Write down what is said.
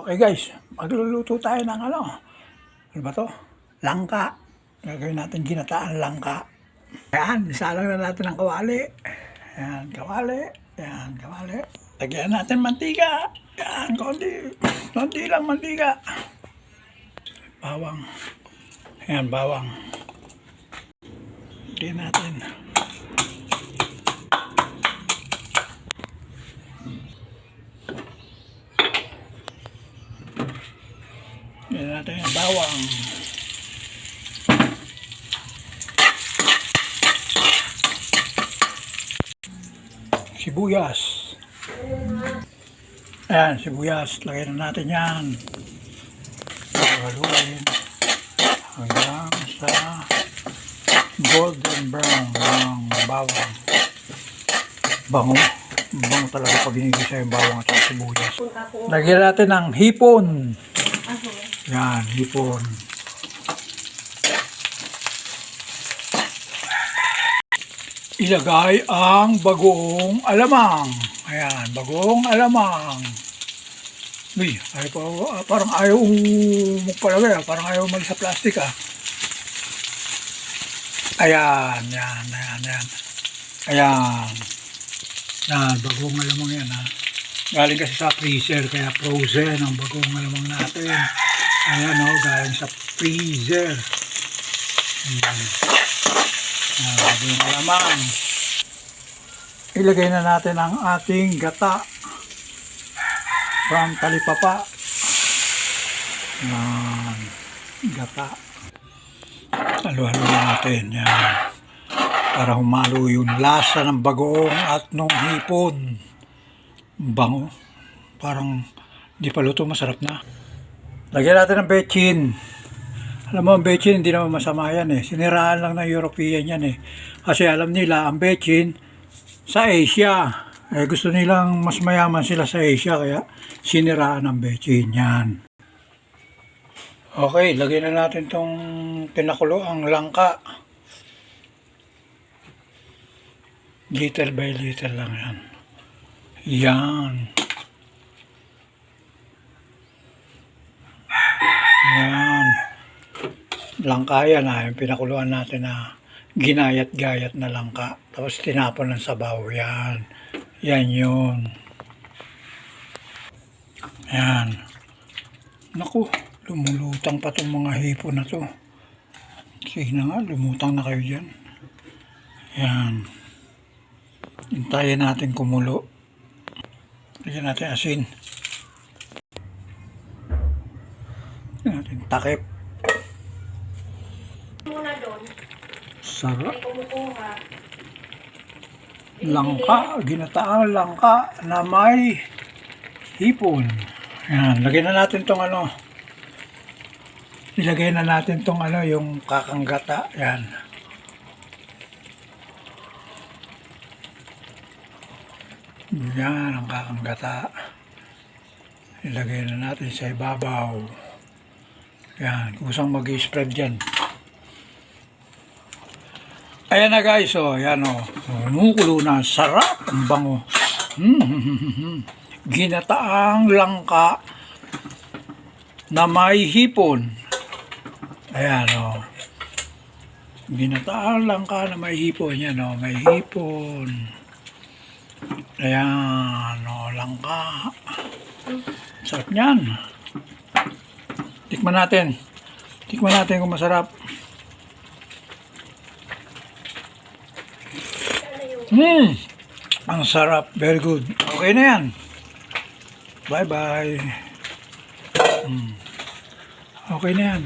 Okay guys, magluluto tayo ng ano ba to? Langka. Gagawin natin ginataan langka. Ayan, isalang na natin ang kawali. Ayan, kawali. Ayan, kawali. Lagyan natin mantika. Ayan, konti lang mantika. Bawang. Ayan, bawang. Lagyan natin. Lagyan natin yung bawang. Sibuyas. Ayan, sibuyas. Lagyan na natin yan. Haluin hanggang sa golden brown ng bawang. Bango. Bango talaga pag ginigisa yung bawang at sibuyas. Lagyan natin ng hipon. Yan, hipon. Ilagay ang bagoong alamang. Ayan, bagoong alamang. Uy, parang ayaw magpalagay. Parang ayaw mag sa plastic Ayan, yan. Ayan. Yan, bagoong alamang yan Galing kasi sa freezer, kaya frozen ang bagoong alamang natin. Ayan galing sa freezer. Bagoong alamang. Ilagay na natin ang ating gata from talipapa. Yan, gata. Halo-halo natin yan para humalo yung lasa ng bagoong at nung hipon. Bango, parang di pa luto, masarap na. Lagyan natin ng bechin. Alam mo, ang bechin hindi naman masama yan siniraan lang ng European yan kasi alam nila ang bechin sa Asia gusto nilang mas mayaman sila sa Asia, kaya siniraan ang bechin yan. Okay, lagyan na natin tong pinakulo ang langka. Little by little lang yan. Yan. Yan. Langka yan yung pinakuluan natin ginayat-gayat na langka. Tapos tinapon ng sabaw. Yan. Yan yun. Yan. Naku, lumulutang pa itong mga hipon na to. Sige na nga, lumutang na kayo dyan. Yan. Hintayin natin kumulo. Lagyan natin asin. Lagyan natin takip. Sarap. Langka, ginataang langka na may hipon. Yan, lagyan na natin tong ilagay na natin tong yung kakanggata. Yan. Yan ang kakanggata. Ilagay na natin sa ibabaw. Yan, kusang mag-i-spread yan. Ayan na guys, yan kumukulo na, sarap, ang bango. Ginataang langka na may hipon. Ayan ginataang langka na may hipon. Yan may hipon. Ayan langka. Sarap niyan. Tikman natin kung masarap. Ang sarap, very good. Okay na yan. Bye bye. Okay na yan.